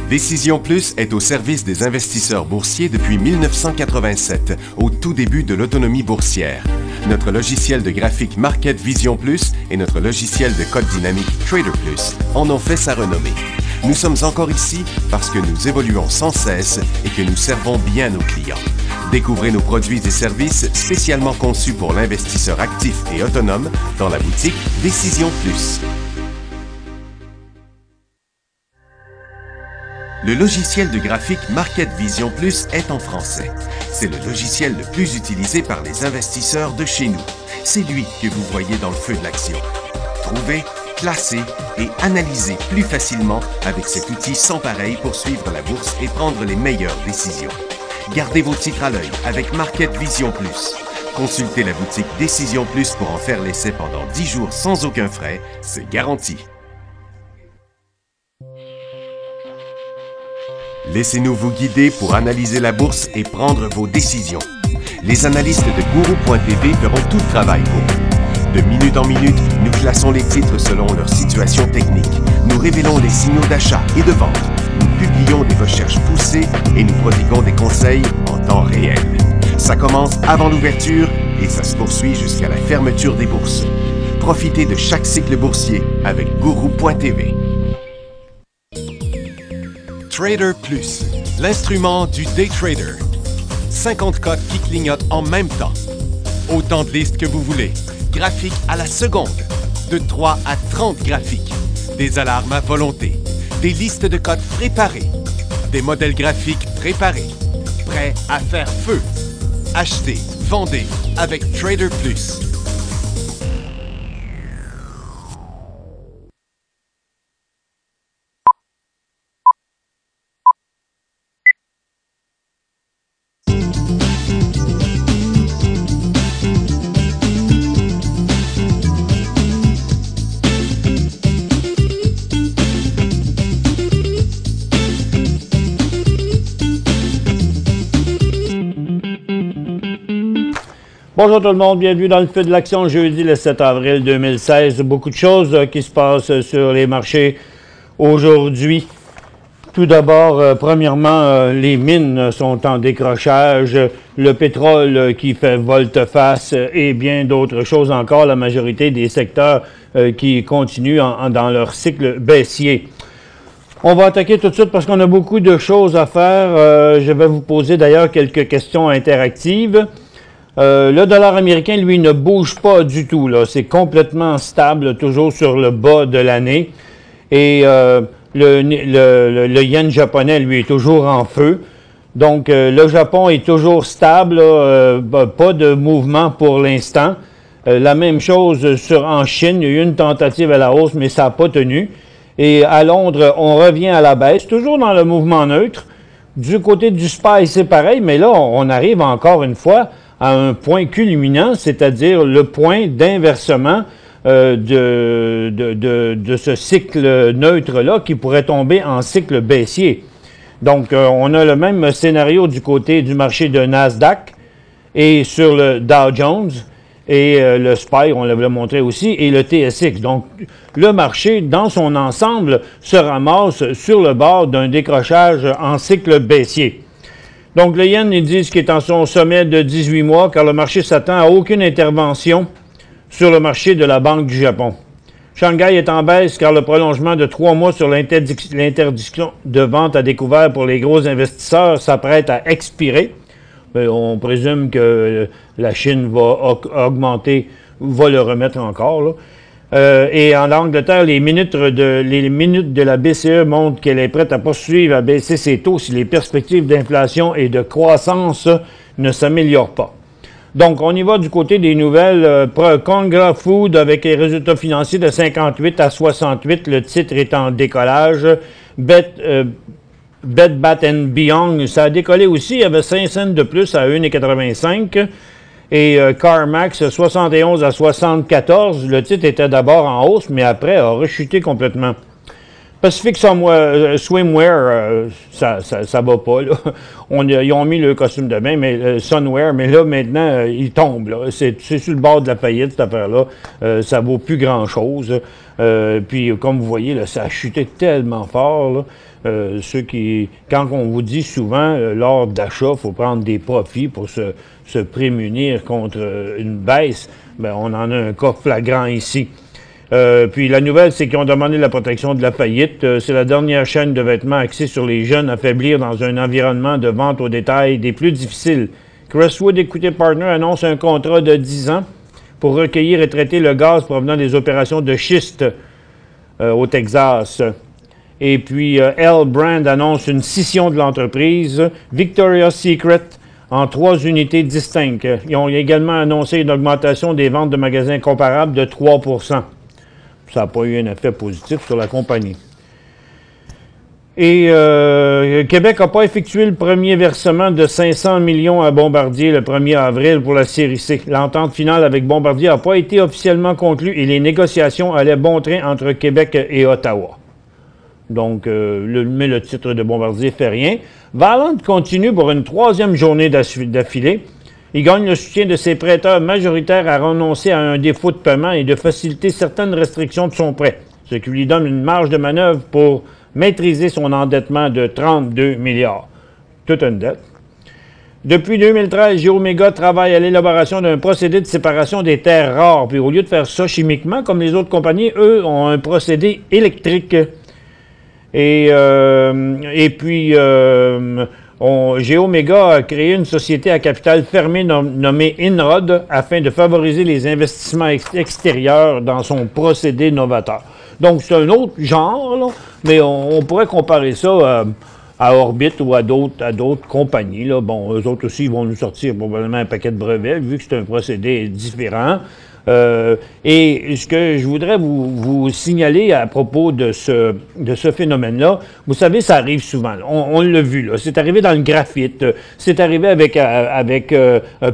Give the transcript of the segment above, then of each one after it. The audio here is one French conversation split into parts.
Décision Plus est au service des investisseurs boursiers depuis 1987, au tout début de l'autonomie boursière. Notre logiciel de graphique Market Vision Plus et notre logiciel de code dynamique Trader Plus en ont fait sa renommée. Nous sommes encore ici parce que nous évoluons sans cesse et que nous servons bien nos clients. Découvrez nos produits et services spécialement conçus pour l'investisseur actif et autonome dans la boutique Décision Plus. Le logiciel de graphique Market Vision Plus est en français. C'est le logiciel le plus utilisé par les investisseurs de chez nous. C'est lui que vous voyez dans le feu de l'action. Trouvez, classez et analysez plus facilement avec cet outil sans pareil pour suivre la bourse et prendre les meilleures décisions. Gardez vos titres à l'œil avec Market Vision Plus. Consultez la boutique Décision Plus pour en faire l'essai pendant 10 jours sans aucun frais, c'est garanti. Laissez-nous vous guider pour analyser la bourse et prendre vos décisions. Les analystes de Guru.tv feront tout le travail pour vous. De minute en minute, nous classons les titres selon leur situation technique. Nous révélons les signaux d'achat et de vente. Nous publions des recherches poussées et nous prodiguons des conseils en temps réel. Ça commence avant l'ouverture et ça se poursuit jusqu'à la fermeture des bourses. Profitez de chaque cycle boursier avec Guru.tv. Trader Plus, l'instrument du day trader. 50 cotes qui clignotent en même temps. Autant de listes que vous voulez. Graphiques à la seconde. De 3 à 30 graphiques. Des alarmes à volonté. Des listes de cotes préparées. Des modèles graphiques préparés. Prêts à faire feu. Achetez, vendez avec Trader Plus. Bonjour tout le monde, bienvenue dans le feu de l'action jeudi le 7 avril 2016. Beaucoup de choses qui se passent sur les marchés aujourd'hui. Tout d'abord, premièrement, les mines sont en décrochage, le pétrole qui fait volte-face et bien d'autres choses encore, la majorité des secteurs qui continuent dans leur cycle baissier. On va attaquer tout de suite parce qu'on a beaucoup de choses à faire. Je vais vous poser d'ailleurs quelques questions interactives. Le dollar américain, lui, ne bouge pas du tout. C'est complètement stable, toujours sur le bas de l'année. Et le yen japonais, lui, est toujours en feu. Donc, le Japon est toujours stable, pas de mouvement pour l'instant. La même chose en Chine. Il y a eu une tentative à la hausse, mais ça n'a pas tenu. Et à Londres, on revient à la baisse, toujours dans le mouvement neutre. Du côté du SPY, c'est pareil, mais là, on arrive encore une fois à un point culminant, c'est-à-dire le point d'inversement de ce cycle neutre-là qui pourrait tomber en cycle baissier. Donc, on a le même scénario du côté du marché de Nasdaq et sur le Dow Jones et le SPY, on l'avait montré aussi, et le TSX. Donc, le marché, dans son ensemble, se ramasse sur le bord d'un décrochage en cycle baissier. Donc, le yen, ils disent qu'il est en son sommet de 18 mois, car le marché s'attend à aucune intervention sur le marché de la Banque du Japon. Shanghai est en baisse, car le prolongement de 3 mois sur l'interdiction de vente à découvert pour les gros investisseurs s'apprête à expirer. On présume que la Chine va augmenter, va le remettre encore, là. Et en Angleterre, les minutes de la BCE montrent qu'elle est prête à poursuivre à baisser ses taux si les perspectives d'inflation et de croissance ne s'améliorent pas. Donc, on y va du côté des nouvelles. Congra Food avec les résultats financiers de 58 à 68. Le titre est en décollage. Bed Bath & Beyond, ça a décollé aussi. Il y avait 5 cents de plus à 1,85. Et CarMax, 71 à 74. Le titre était d'abord en hausse, mais après a rechuté complètement. Pacific Swimwear, ça va pas, là. Ils ont mis le costume de bain, mais Sunwear, mais là, maintenant, il tombe, là. C'est sur le bord de la faillite, cette affaire-là. Ça vaut plus grand-chose. Puis, comme vous voyez, là, ça a chuté tellement fort, là. Quand on vous dit souvent, lors d'achat, il faut prendre des profits pour se prémunir contre une baisse, ben, on en a un cas flagrant ici. Puis la nouvelle, c'est qu'ils ont demandé la protection de la faillite. C'est la dernière chaîne de vêtements axée sur les jeunes à faiblir dans un environnement de vente au détail des plus difficiles. Crestwood Equity Partners annonce un contrat de 10 ans pour recueillir et traiter le gaz provenant des opérations de schiste au Texas. Et puis L. Brand annonce une scission de l'entreprise. Victoria's Secret en 3 unités distinctes. Ils ont également annoncé une augmentation des ventes de magasins comparables de 3 %. Ça n'a pas eu un effet positif sur la compagnie. Et Québec n'a pas effectué le premier versement de 500 millions à Bombardier le 1er avril pour la série C. L'entente finale avec Bombardier n'a pas été officiellement conclue et les négociations allaient bon train entre Québec et Ottawa. Donc, mais le titre de Bombardier fait rien. Valent continue pour une 3e journée d'affilée. Il gagne le soutien de ses prêteurs majoritaires à renoncer à un défaut de paiement et de faciliter certaines restrictions de son prêt, ce qui lui donne une marge de manœuvre pour maîtriser son endettement de 32 milliards. Toute une dette. Depuis 2013, Géoméga travaille à l'élaboration d'un procédé de séparation des terres rares. Puis au lieu de faire ça chimiquement, comme les autres compagnies, eux ont un procédé électrique. Et puis, Géoméga a créé une société à capital fermé nommée Inrod afin de favoriser les investissements extérieurs dans son procédé novateur. Donc, c'est un autre genre, là, mais on pourrait comparer ça à Orbit ou à d'autres compagnies, là. Bon, eux autres aussi, ils vont nous sortir probablement un paquet de brevets, vu que c'est un procédé différent. Et ce que je voudrais vous signaler à propos de ce phénomène-là, vous savez, ça arrive souvent. On l'a vu, là. C'est arrivé dans le graphite. C'est arrivé avec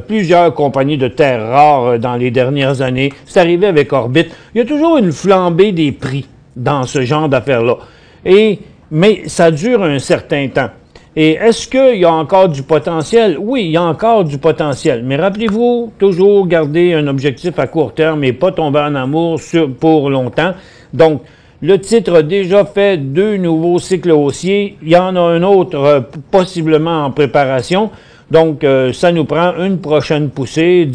plusieurs compagnies de terres rares dans les dernières années. C'est arrivé avec Orbit. Il y a toujours une flambée des prix dans ce genre d'affaires-là. Mais ça dure un certain temps. Et est-ce qu'il y a encore du potentiel? Oui, il y a encore du potentiel. Mais rappelez-vous, toujours garder un objectif à court terme et pas tomber en amour pour longtemps. Donc, le titre a déjà fait 2 nouveaux cycles haussiers. Il y en a un autre possiblement en préparation. Donc, ça nous prend une prochaine poussée.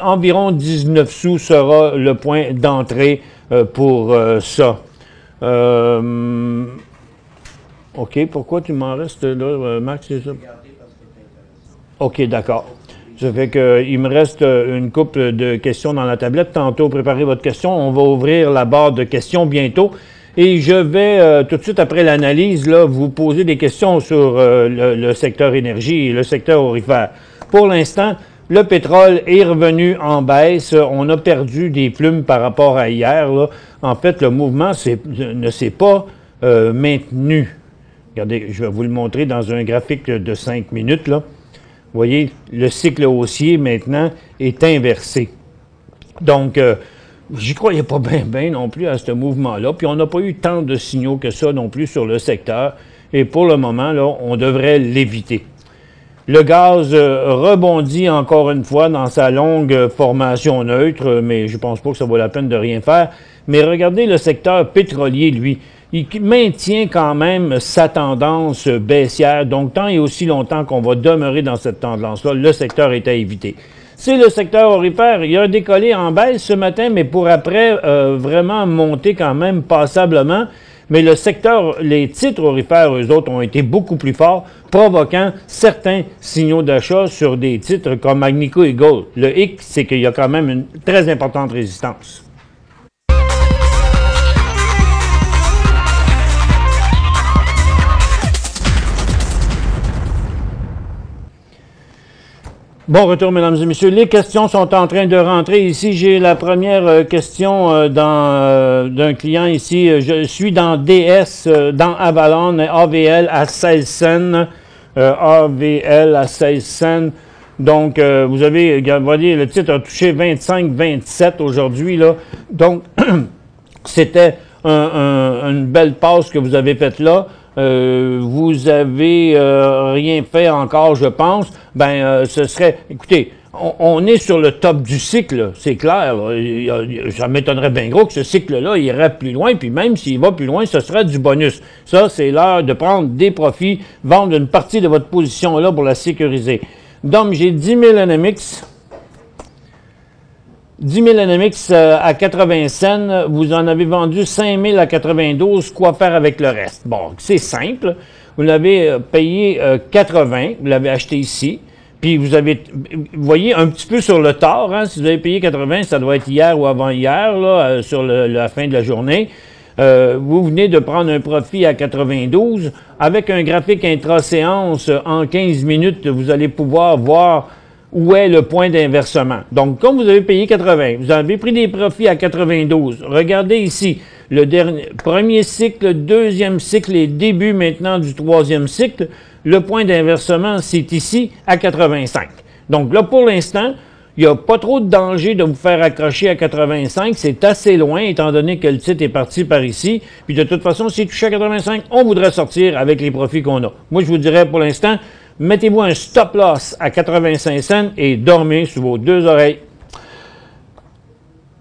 Environ 19 sous sera le point d'entrée pour ça. OK, pourquoi tu m'en restes là, Max, c'est ça? OK, d'accord. Ça fait qu'il me reste une couple de questions dans la tablette. Tantôt, préparez votre question. On va ouvrir la barre de questions bientôt. Et je vais, tout de suite après l'analyse, là, vous poser des questions sur le secteur énergie et le secteur aurifère. Pour l'instant, le pétrole est revenu en baisse. On a perdu des plumes par rapport à hier, là. En fait, le mouvement ne s'est pas maintenu. Regardez, je vais vous le montrer dans un graphique de 5 minutes, là. Vous voyez, le cycle haussier, maintenant, est inversé. Donc, j'y croyais pas bien non plus à ce mouvement-là. Puis, on n'a pas eu tant de signaux que ça non plus sur le secteur. Et pour le moment, là, on devrait l'éviter. Le gaz rebondit encore une fois dans sa longue formation neutre, mais je pense pas que ça vaut la peine de rien faire. Mais regardez le secteur pétrolier, lui. Il maintient quand même sa tendance baissière. Donc, tant et aussi longtemps qu'on va demeurer dans cette tendance-là, le secteur est à éviter. C'est le secteur aurifère. Il a décollé en baisse ce matin, mais pour après vraiment monter quand même passablement. Mais le secteur, les titres aurifères, eux autres, ont été beaucoup plus forts, provoquant certains signaux d'achat sur des titres comme Agnico et Gold. Le hic, c'est qu'il y a quand même une très importante résistance. Bon retour, mesdames et messieurs. Les questions sont en train de rentrer ici. J'ai la première question d'un client ici. Je suis dans DS, dans Avalon, AVL à 16 cents. AVL à 16 cents. Donc, vous voyez, le titre a touché 25-27 aujourd'hui, là. Donc, c'était une belle passe que vous avez faite là. Vous avez rien fait encore, je pense. Ce serait... Écoutez, on est sur le top du cycle, c'est clair. Ça m'étonnerait bien gros que ce cycle-là irait plus loin, puis même s'il va plus loin, ce serait du bonus. Ça, c'est l'heure de prendre des profits, vendre une partie de votre position là pour la sécuriser. Donc, j'ai 10 000 NMX. 10 000 NMX à 80 cents, vous en avez vendu 5 000 à 92, quoi faire avec le reste? Bon, c'est simple. Vous l'avez payé 80, vous l'avez acheté ici. Puis vous voyez un petit peu sur le tard, hein, si vous avez payé 80, ça doit être hier ou avant-hier, là, sur la fin de la journée. Vous venez de prendre un profit à 92. Avec un graphique intra-séance, en 15 minutes, vous allez pouvoir voir où est le point d'inversement. Donc, comme vous avez payé 80, vous avez pris des profits à 92. Regardez ici, le premier cycle, deuxième cycle et début maintenant du troisième cycle. Le point d'inversement, c'est ici, à 85. Donc là, pour l'instant, il n'y a pas trop de danger de vous faire accrocher à 85. C'est assez loin, étant donné que le titre est parti par ici. Puis de toute façon, s'il touche à 85, on voudrait sortir avec les profits qu'on a. Moi, je vous dirais pour l'instant, mettez-vous un stop loss à 85 cents et dormez sur vos deux oreilles.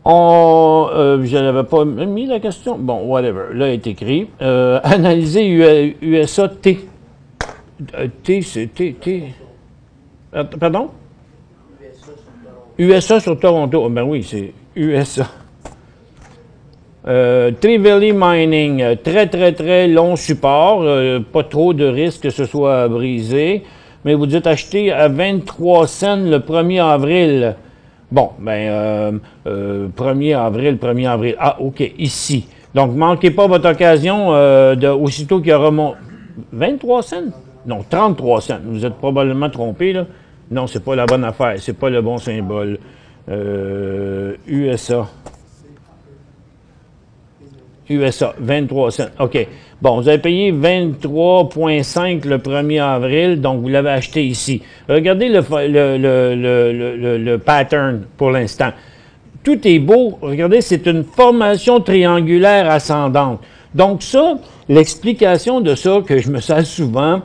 Je n'avais pas mis la question. Bon, whatever. Là, est écrit. Analysez USA T. T, c'est T. Pardon? USA sur Toronto. Oh, ben oui, c'est USA. Trevally Mining, très long support. Pas trop de risque que ce soit brisé. Mais vous dites acheter à 23 cents le 1er avril. Bon, 1er avril. Ah, OK, ici. Donc, manquez pas votre occasion aussitôt qu'il y aura 23 cents? Non, 33 cents. Vous êtes probablement trompé, là. Non, c'est pas la bonne affaire. C'est pas le bon symbole. USA. USA, 23 cents. OK. Bon, vous avez payé 23,5 le 1er avril, donc vous l'avez acheté ici. Regardez le pattern pour l'instant. Tout est beau. Regardez, c'est une formation triangulaire ascendante. Donc ça, l'explication de ça, que je me sers souvent,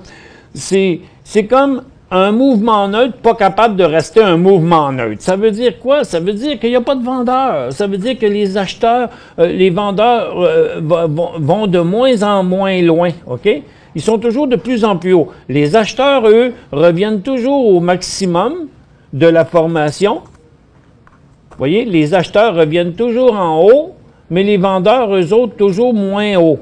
c'est comme un mouvement neutre pas capable de rester un mouvement neutre. Ça veut dire quoi? Ça veut dire qu'il n'y a pas de vendeurs. Ça veut dire que les acheteurs, les vendeurs vont de moins en moins loin, OK? Ils sont toujours de plus en plus haut. Les acheteurs, eux, reviennent toujours au maximum de la formation. Vous voyez, les acheteurs reviennent toujours en haut, mais les vendeurs, eux autres, toujours moins haut.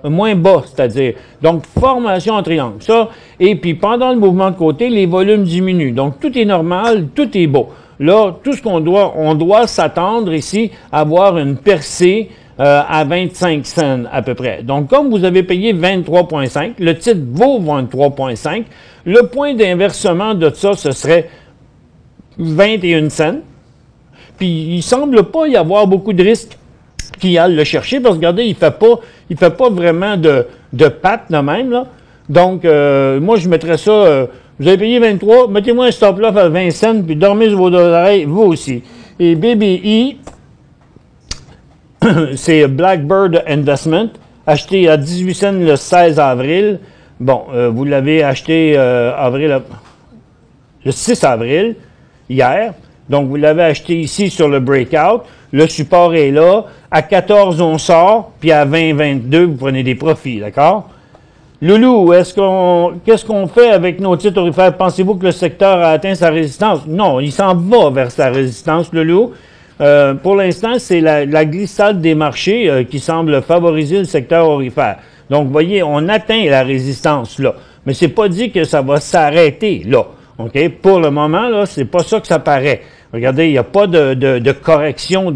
Moins bas, c'est-à-dire. Donc, formation en triangle. Ça, et puis pendant le mouvement de côté, les volumes diminuent. Donc, tout est normal, tout est beau. Là, tout ce qu'on doit, on doit s'attendre ici à voir une percée à 25 cents à peu près. Donc, comme vous avez payé 23,5, le titre vaut 23,5. Le point d'inversement de ça, ce serait 21 cents. Puis, il semble pas y avoir beaucoup de risques qui aille le chercher, parce que regardez, il fait pas vraiment de pattes de même, là. Donc, moi, je mettrais ça, vous avez payé 23, mettez-moi un stop-loss à 20 cents, puis dormez sur vos oreilles, vous aussi. Et BBI, c'est Blackbird Investment, acheté à 18 cents le 16 avril. Bon, vous l'avez acheté le 6 avril, hier. Donc, vous l'avez acheté ici sur le breakout. Le support est là. À 14, on sort. Puis à 20, 22, vous prenez des profits, d'accord? Loulou, qu'est-ce qu'on fait avec nos titres aurifères? Pensez-vous que le secteur a atteint sa résistance? Non, il s'en va vers sa résistance, Loulou. Pour l'instant, c'est la glissade des marchés qui semble favoriser le secteur aurifère. Donc, vous voyez, on atteint la résistance là. Mais c'est pas dit que ça va s'arrêter là. OK? Pour le moment, là, c'est pas ça que ça paraît. Regardez, il n'y a pas de correction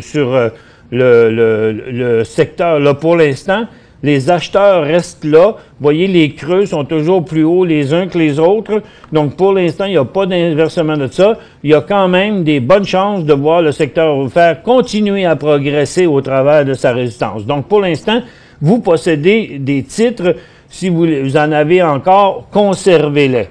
sur le secteur. Là, pour l'instant, les acheteurs restent là. Vous voyez, les creux sont toujours plus hauts les uns que les autres. Donc, pour l'instant, il n'y a pas d'inversement de ça. Il y a quand même des bonnes chances de voir le secteur faire continuer à progresser au travers de sa résistance. Donc, pour l'instant, vous possédez des titres. Si vous en avez encore, conservez-les.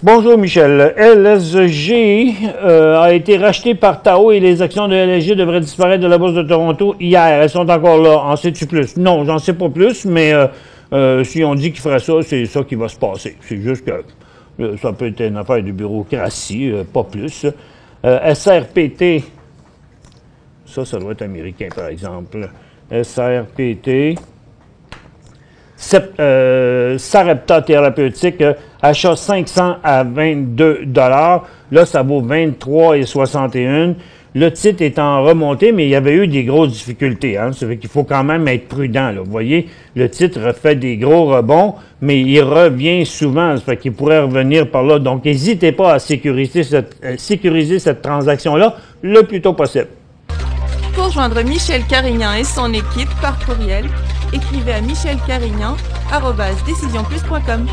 Bonjour Michel. LSG a été racheté par Tao et les actions de LSG devraient disparaître de la Bourse de Toronto hier. Elles sont encore là. En sais-tu plus? Non, j'en sais pas plus, mais si on dit qu'il ferait ça, c'est ça qui va se passer. C'est juste que ça peut être une affaire de bureaucratie, pas plus. SRPT, ça doit être américain par exemple. SRPT. Sarepta Thérapeutique, achat 500 à 22 $. Là, ça vaut 23,61 $. Le titre est en remontée, mais il y avait eu des grosses difficultés. Hein? Ça fait qu'il faut quand même être prudent. Là. Vous voyez, le titre fait des gros rebonds, mais il revient souvent. Ça fait qu'il pourrait revenir par là. Donc, n'hésitez pas à sécuriser cette transaction-là le plus tôt possible. Pour joindre Michel Carignan et son équipe par courriel, écrivez à michelcarignan@decisionplus.com.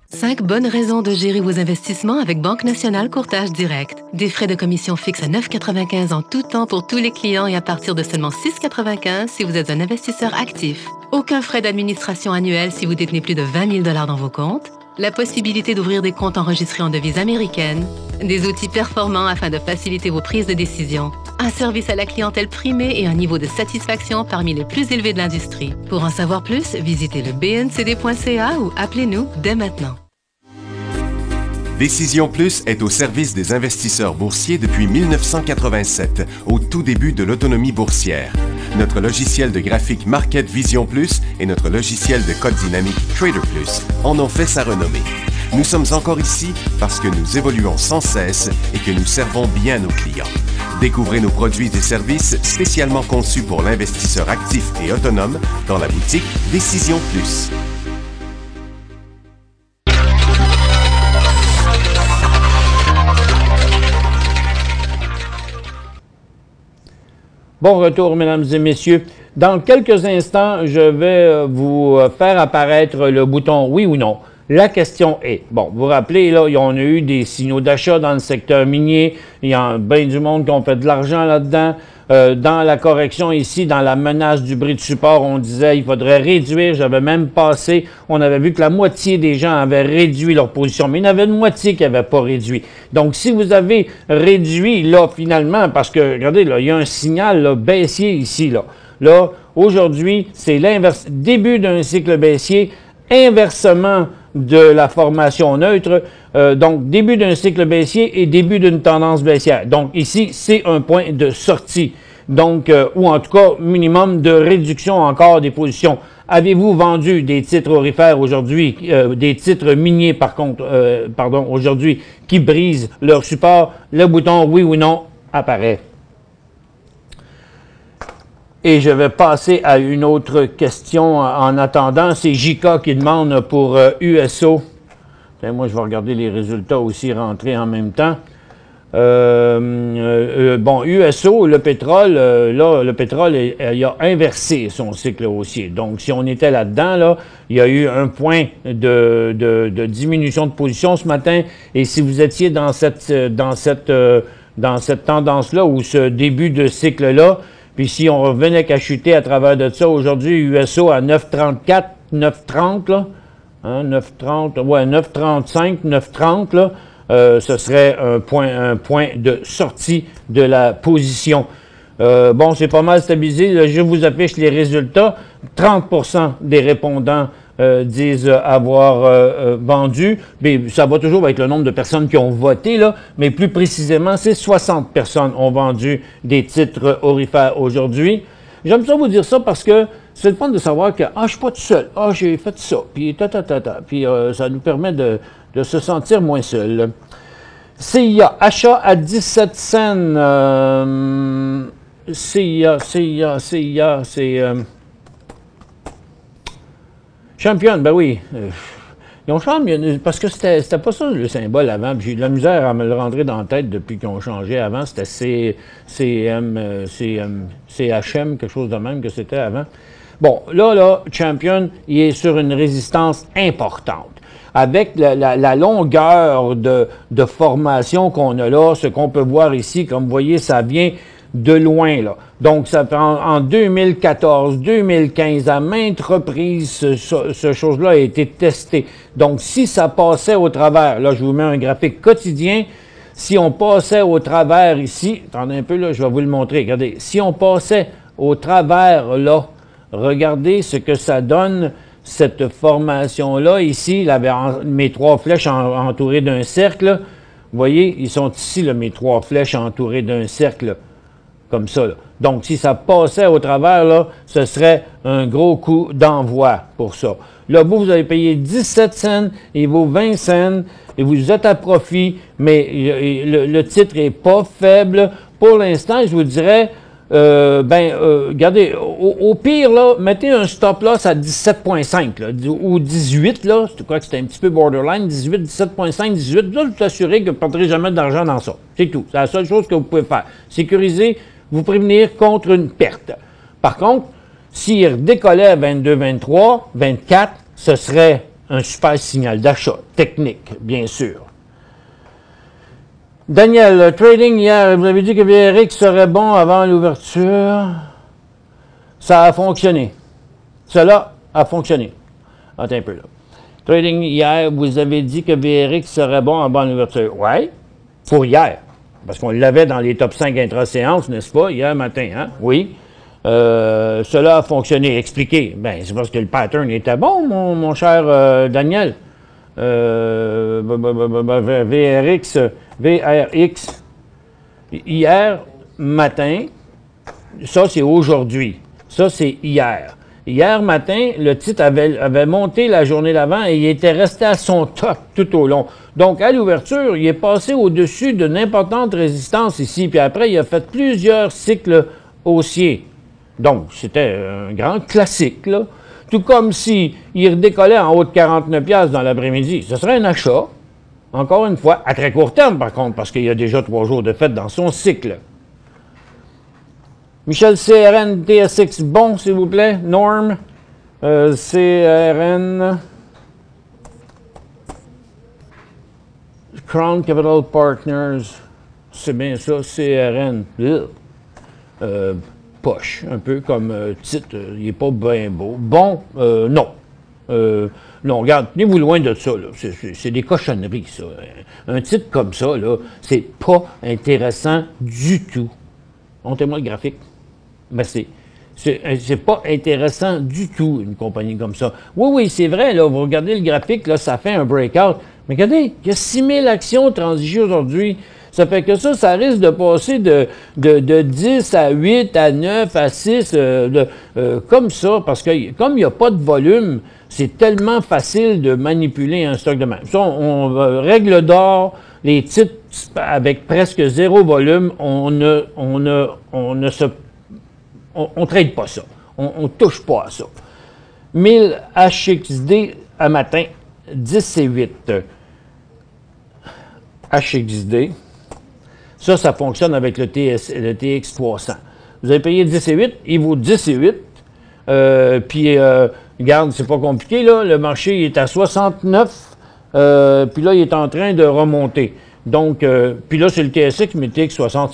5 bonnes raisons de gérer vos investissements avec Banque Nationale Courtage Direct. Des frais de commission fixes à 9,95 en tout temps pour tous les clients et à partir de seulement 6,95 si vous êtes un investisseur actif. Aucun frais d'administration annuel si vous détenez plus de 20 000 $ dans vos comptes. La possibilité d'ouvrir des comptes enregistrés en devise américaine. Des outils performants afin de faciliter vos prises de décision. Un service à la clientèle primé et un niveau de satisfaction parmi les plus élevés de l'industrie. Pour en savoir plus, visitez le bncd.ca ou appelez-nous dès maintenant. Décision Plus est au service des investisseurs boursiers depuis 1987, au tout début de l'autonomie boursière. Notre logiciel de graphique Market Vision Plus et notre logiciel de code dynamique Trader Plus en ont fait sa renommée. Nous sommes encore ici parce que nous évoluons sans cesse et que nous servons bien nos clients. Découvrez nos produits et services spécialement conçus pour l'investisseur actif et autonome dans la boutique Décision Plus. Bon retour, mesdames et messieurs. Dans quelques instants, je vais vous faire apparaître le bouton oui ou non. La question est, bon, vous vous rappelez, là, on a eu des signaux d'achat dans le secteur minier. Il y a bien du monde qui ont fait de l'argent là-dedans. Dans la correction ici, dans la menace du bris de support, on disait qu'il faudrait réduire. J'avais même passé, on avait vu que la moitié des gens avaient réduit leur position, mais il y en avait une moitié qui n'avait pas réduit. Donc, si vous avez réduit, là, finalement, parce que, regardez, là, il y a un signal là, baissier ici, là. Là, aujourd'hui, c'est l'inverse. Début d'un cycle baissier, inversement de la formation neutre, donc début d'un cycle baissier et début d'une tendance baissière. Donc ici, c'est un point de sortie, donc ou en tout cas, minimum de réduction encore des positions. Avez-vous vendu des titres aurifères aujourd'hui, des titres miniers par contre, aujourd'hui, qui brisent leur support? Le bouton oui ou non apparaît. Et je vais passer à une autre question en attendant. C'est JK qui demande pour USO. Et moi, je vais regarder les résultats aussi rentrer en même temps. Bon, USO, le pétrole, là, le pétrole, il a inversé son cycle haussier. Donc, si on était là-dedans, là, il y a eu un point de diminution de position ce matin. Et si vous étiez dans cette tendance-là ou ce début de cycle-là, puis si on revenait qu'à chuter à travers de ça, aujourd'hui, USO à 9,34, 9,30, là, hein, 9,30, ouais, 9,35, 9,30, là, ce serait un point de sortie de la position. Bon, c'est pas mal stabilisé. Là, je vous affiche les résultats. 30% des répondants disent avoir vendu. Mais ça va toujours avec le nombre de personnes qui ont voté, là. Mais plus précisément, c'est 60 personnes ont vendu des titres aurifères aujourd'hui. J'aime ça vous dire ça parce que c'est le fun de savoir que, je suis pas tout seul. J'ai fait ça. Puis, Puis, ça nous permet de se sentir moins seul. CIA, achat à 17 cents. CIA, c'est... Champion, ben oui. Ils ont changé, parce que c'était pas ça le symbole avant. J'ai eu de la misère à me le rentrer dans la tête depuis qu'ils ont changé. Avant, c'était CHM, quelque chose de même que c'était avant. Bon, là, Champion, il est sur une résistance importante. Avec la longueur de formation qu'on a là, ce qu'on peut voir ici, comme vous voyez, ça vient de loin, là. Donc, ça fait en 2014, 2015, à maintes reprises, ce chose-là a été testé. Donc, si ça passait au travers, là, je vous mets un graphique quotidien, si on passait au travers ici, attendez un peu, là, je vais vous le montrer, regardez, si on passait au travers, là, regardez ce que ça donne, cette formation-là, ici, là, mes 3 flèches entourées d'un cercle, vous voyez, ils sont ici, là, mes 3 flèches entourées d'un cercle, comme ça, là. Donc, si ça passait au travers, là, ce serait un gros coup d'envoi pour ça. Là, vous avez payé 17 cents, il vaut 20 cents, et vous êtes à profit, mais le titre n'est pas faible. Pour l'instant, je vous dirais, regardez, au pire, là, mettez un stop loss à 17,5 ou 18, là, je crois que c'était un petit peu borderline, 18, 17,5, 18, là, je vous assure que vous ne perdrez jamais d'argent dans ça. C'est tout. C'est la seule chose que vous pouvez faire. Sécuriser, vous prévenir contre une perte. Par contre, s'il redécollait à 22, 23, 24, ce serait un super signal d'achat technique, bien sûr. Daniel, trading hier, vous avez dit que VRX serait bon avant l'ouverture. Ça a fonctionné. Cela a fonctionné. Attends un peu là. Trading hier, vous avez dit que VRX serait bon avant l'ouverture. Oui, pour hier. Parce qu'on l'avait dans les top 5 intra-séances, n'est-ce pas, hier matin, hein? Oui. Cela a fonctionné. Expliquez. Bien, c'est parce que le pattern était bon, mon cher Daniel. VRX, hier matin, ça c'est aujourd'hui, ça c'est hier. Hier matin, le titre avait monté la journée d'avant et il était resté à son top tout au long. Donc, à l'ouverture, il est passé au-dessus d'une importante résistance ici, puis après, il a fait plusieurs cycles haussiers. Donc, c'était un grand classique, là. Tout comme s'il redécollait en haut de 49$ dans l'après-midi. Ce serait un achat, encore une fois, à très court terme, par contre, parce qu'il y a déjà 3 jours de fête dans son cycle. Michel, CRN, TSX, bon, s'il vous plaît. Norm, CRN, Crown Capital Partners, c'est bien ça, CRN. Poche, un peu comme titre, il n'est pas bien beau. Bon, non. Non, regarde, tenez-vous loin de ça, là. C'est des cochonneries, ça. Un titre comme ça, là, c'est pas intéressant du tout. Montez-moi le graphique. Ben, c'est pas intéressant du tout, une compagnie comme ça. Oui, c'est vrai, là, vous regardez le graphique, là, ça fait un breakout. Mais regardez, il y a 6000 actions transigées aujourd'hui. Ça fait que ça risque de passer de 10 à 8, à 9, à 6, comme ça, parce que comme il n'y a pas de volume, c'est tellement facile de manipuler un stock de même. Ça, règle d'or, les titres avec presque 0 volume, on trade pas ça. On touche pas à ça. 1000 HXD à matin, 10 et 8. HXD. Ça fonctionne avec le TX300. Vous avez payé 10 et 8, il vaut 10 et 8. Puis, regarde, c'est pas compliqué, là. Le marché est à 69. Puis là, il est en train de remonter. Donc, puis là, c'est le TSX, mais le TX60,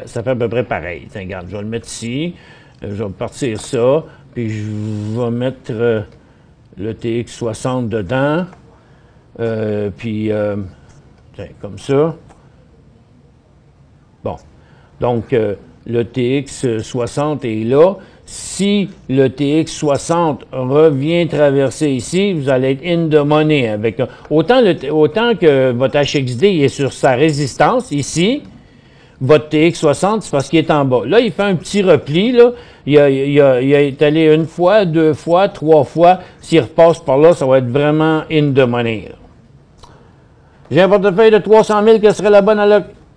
ça fait à peu près pareil. Tiens, regarde, je vais le mettre ici. Je vais partir ça. Puis, je vais mettre le TX60 dedans. Puis, tiens, comme ça. Bon. Donc, le TX60 est là. Si le TX60 revient traverser ici, vous allez être in the money. Avec, autant que votre HXD est sur sa résistance, ici, votre TX60, c'est parce qu'il est en bas. Là, il fait un petit repli. Là. Il est allé 1 fois, 2 fois, 3 fois. S'il repasse par là, ça va être vraiment in the money. Là. J'ai un portefeuille de 300 000. Quelle serait la bonne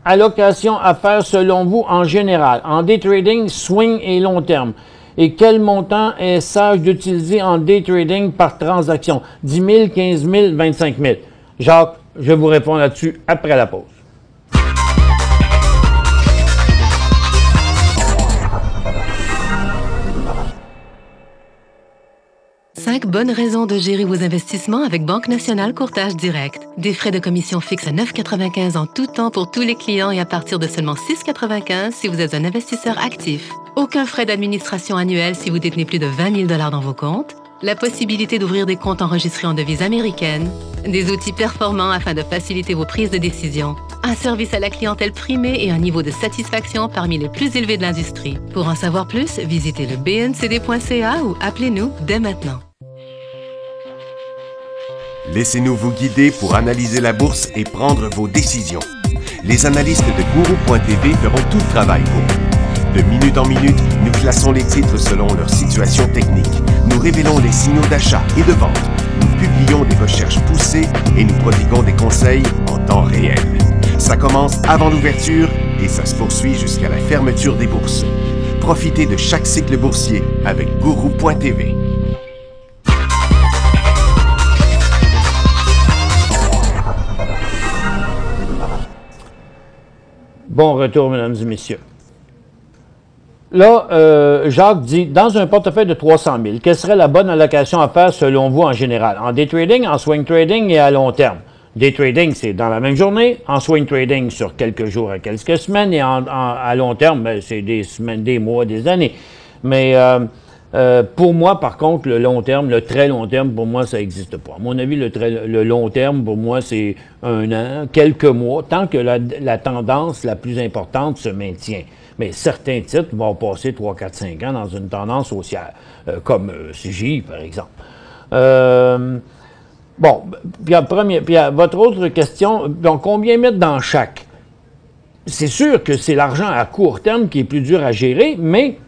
allocation à faire selon vous en général? En day trading, swing et long terme. Et quel montant est sage d'utiliser en day trading par transaction? 10 000, 15 000, 25 000. Jacques, je vous réponds là-dessus après la pause. 5 bonnes raisons de gérer vos investissements avec Banque Nationale Courtage Direct. Des frais de commission fixes à 9,95 en tout temps pour tous les clients et à partir de seulement 6,95 si vous êtes un investisseur actif. Aucun frais d'administration annuel si vous détenez plus de 20 000 $ dans vos comptes. La possibilité d'ouvrir des comptes enregistrés en devise américaine. Des outils performants afin de faciliter vos prises de décision. Un service à la clientèle primé et un niveau de satisfaction parmi les plus élevés de l'industrie. Pour en savoir plus, visitez le bncd.ca ou appelez-nous dès maintenant. Laissez-nous vous guider pour analyser la bourse et prendre vos décisions. Les analystes de Guru.tv feront tout le travail pour vous. De minute en minute, nous classons les titres selon leur situation technique. Nous révélons les signaux d'achat et de vente. Nous publions des recherches poussées et nous prodiguons des conseils en temps réel. Ça commence avant l'ouverture et ça se poursuit jusqu'à la fermeture des bourses. Profitez de chaque cycle boursier avec Guru.tv. Bon retour, mesdames et messieurs. Là, Jacques dit, dans un portefeuille de 300 000, quelle serait la bonne allocation à faire selon vous en général? En day trading, en swing trading et à long terme. Day trading, c'est dans la même journée. En swing trading, sur quelques jours à quelques semaines. Et à long terme, ben, c'est des semaines, des mois, des années. Mais pour moi, par contre, le long terme, le très long terme, pour moi, ça n'existe pas. À mon avis, le long terme, pour moi, c'est 1 an, quelques mois, tant que la tendance la plus importante se maintient. Mais certains titres vont passer 3, 4, 5 ans dans une tendance haussière, comme CGI, par exemple. Bon, puis votre autre question, donc combien mettre dans chaque? C'est sûr que c'est l'argent à court terme qui est plus dur à gérer, mais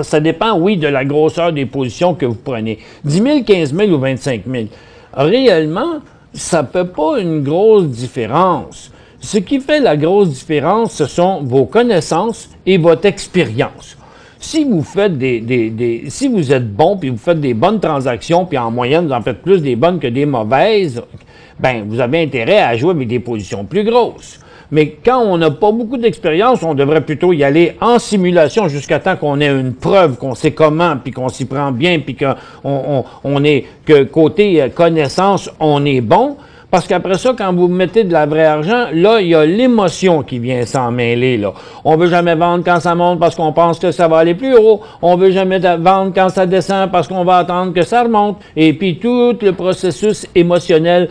ça dépend, oui, de la grosseur des positions que vous prenez. 10 000, 15 000 ou 25 000. Réellement, ça ne fait pas une grosse différence. Ce qui fait la grosse différence, ce sont vos connaissances et votre expérience. Si vous faites si vous êtes bon, puis vous faites des bonnes transactions, puis en moyenne, vous en faites plus des bonnes que des mauvaises, ben vous avez intérêt à jouer avec des positions plus grosses. Mais quand on n'a pas beaucoup d'expérience, on devrait plutôt y aller en simulation jusqu'à temps qu'on ait une preuve, qu'on sait comment, puis qu'on s'y prend bien, puis que côté connaissance, on est bon. Parce qu'après ça, quand vous mettez de la vraie argent, là, il y a l'émotion qui vient s'en mêler, là. On veut jamais vendre quand ça monte parce qu'on pense que ça va aller plus haut. On veut jamais vendre quand ça descend parce qu'on va attendre que ça remonte. Et puis, tout le processus émotionnel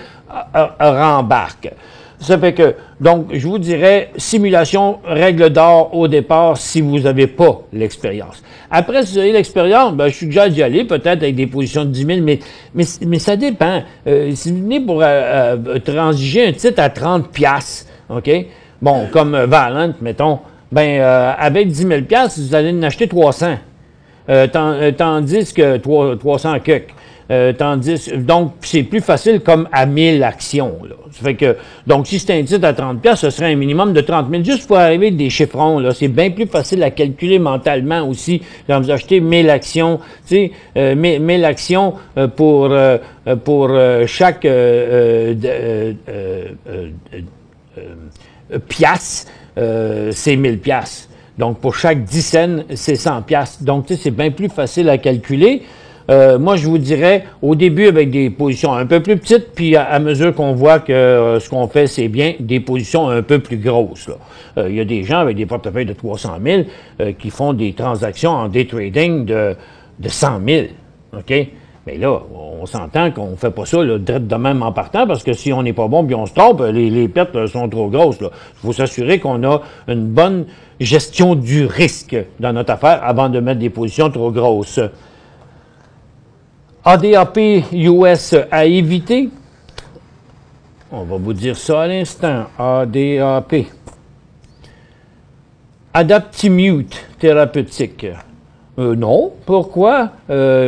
rembarque. Ça fait que, donc, je vous dirais, simulation, règle d'or au départ si vous n'avez pas l'expérience. Après, si vous avez l'expérience, ben, je suggère d'y aller, peut-être avec des positions de 10 000, mais ça dépend. Si vous venez pour transiger un titre à 30 $, OK? Bon, comme Valent, mettons, ben, avec 10 000 $, vous allez en acheter 300. Tandis que 300 quelques. Donc, c'est plus facile comme à 1000 actions. Là. Ça fait que, donc, si c'était un titre à 30 $, ce serait un minimum de 30 000, juste pour arriver avec des chiffrons. Là, c'est bien plus facile à calculer mentalement aussi quand vous achetez 1000 actions. Tu sais, 1000 actions pour chaque piastre, c'est 1000 $. Donc, pour chaque 10 cents, c'est 100 $. Donc, tu sais, c'est bien plus facile à calculer. Moi, je vous dirais, au début, avec des positions un peu plus petites, puis à mesure qu'on voit que ce qu'on fait, c'est bien, des positions un peu plus grosses. Il y a des gens avec des portefeuilles de 300 000 qui font des transactions en day trading de 100 000. OK? Mais là, on s'entend qu'on ne fait pas ça là, de même en partant, parce que si on n'est pas bon puis on se trompe, les pertes sont trop grosses. Il faut s'assurer qu'on a une bonne gestion du risque dans notre affaire avant de mettre des positions trop grosses. ADAP US à éviter. On va vous dire ça à l'instant. ADAP. Adaptimute thérapeutique. Non. Pourquoi?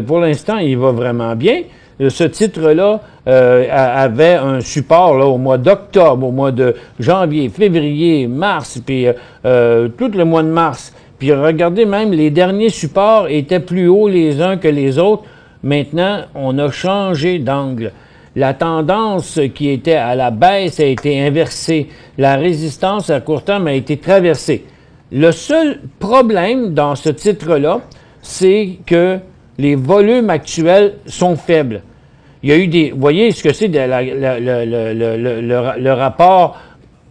Pour l'instant, il va vraiment bien. Ce titre-là avait un support là, au mois d'octobre, au mois de janvier, février, mars, puis tout le mois de mars. Puis regardez même, les derniers supports étaient plus hauts les uns que les autres. Maintenant, on a changé d'angle. La tendance qui était à la baisse a été inversée. La résistance à court terme a été traversée. Le seul problème dans ce titre-là, c'est que les volumes actuels sont faibles. Il y a eu des... Vous voyez ce que c'est le rapport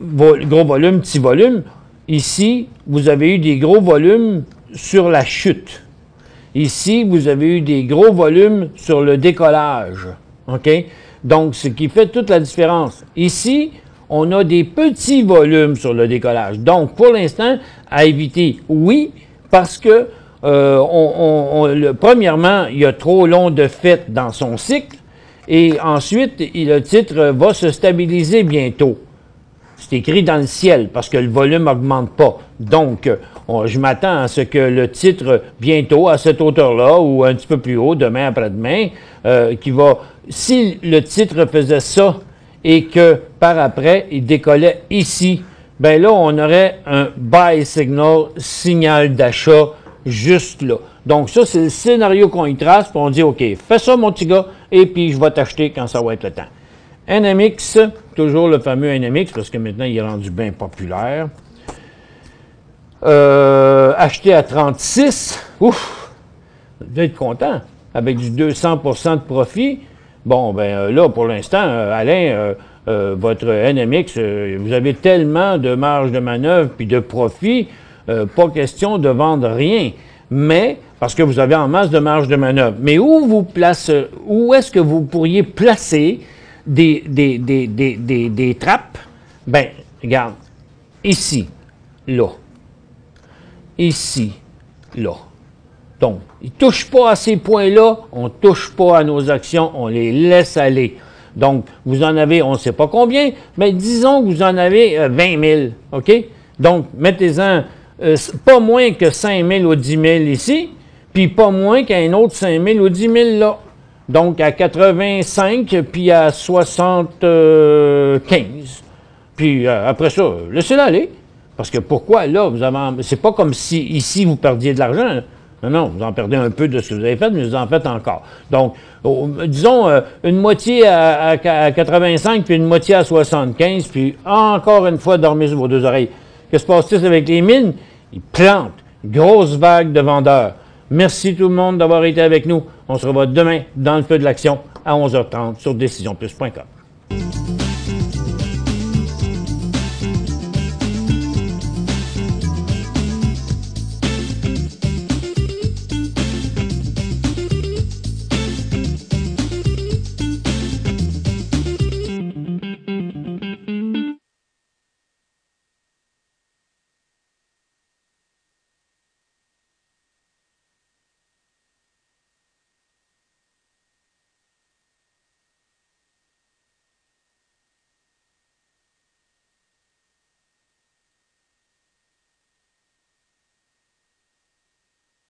gros volume, petit volume? Ici, vous avez eu des gros volumes sur la chute. Ici, vous avez eu des gros volumes sur le décollage. OK? Donc, ce qui fait toute la différence. Ici, on a des petits volumes sur le décollage. Donc, pour l'instant, à éviter, oui, parce que, premièrement, il y a trop long de fait dans son cycle. Et ensuite, le titre va se stabiliser bientôt. C'est écrit dans le ciel parce que le volume n'augmente pas. Donc, je m'attends à ce que le titre, bientôt, à cette hauteur-là, ou un petit peu plus haut, demain après-demain, si le titre faisait ça et que, par après, il décollait ici, ben là, on aurait un buy signal, signal d'achat, juste là. Donc, ça, c'est le scénario qu'on y trace, puis on dit, OK, fais ça, mon petit gars, et puis je vais t'acheter quand ça va être le temps. NMX, toujours le fameux NMX, parce que maintenant, il est rendu bien populaire. Acheté à 36, ouf, vous devez être content, avec du 200% de profit. Bon, ben là, pour l'instant, Alain, votre NMX, vous avez tellement de marge de manœuvre puis de profit, pas question de vendre rien. Mais, parce que vous avez en masse de marge de manœuvre. Mais où est-ce que vous pourriez placer des trappes? Ben, regarde, ici, là. Ici, là. Donc, ils ne touchent pas à ces points-là, on ne touche pas à nos actions, on les laisse aller. Donc, vous en avez, on ne sait pas combien, mais disons que vous en avez 20 000, OK? Donc, mettez-en pas moins que 5 000 ou 10 000 ici, puis pas moins qu'un autre 5 000 ou 10 000 là. Donc, à 85, puis à 75. Puis après ça, laissez-le aller. Parce que pourquoi, là, c'est pas comme si ici, vous perdiez de l'argent. Non, non, vous en perdez un peu de ce que vous avez fait, mais vous en faites encore. Donc, disons, une moitié à 85, puis une moitié à 75, puis encore une fois, dormez sur vos deux oreilles. Que se passe-t-il avec les mines? Ils plantent. Grosse vague de vendeurs. Merci tout le monde d'avoir été avec nous. On se revoit demain dans le feu de l'action à 11h30 sur décisionplus.com.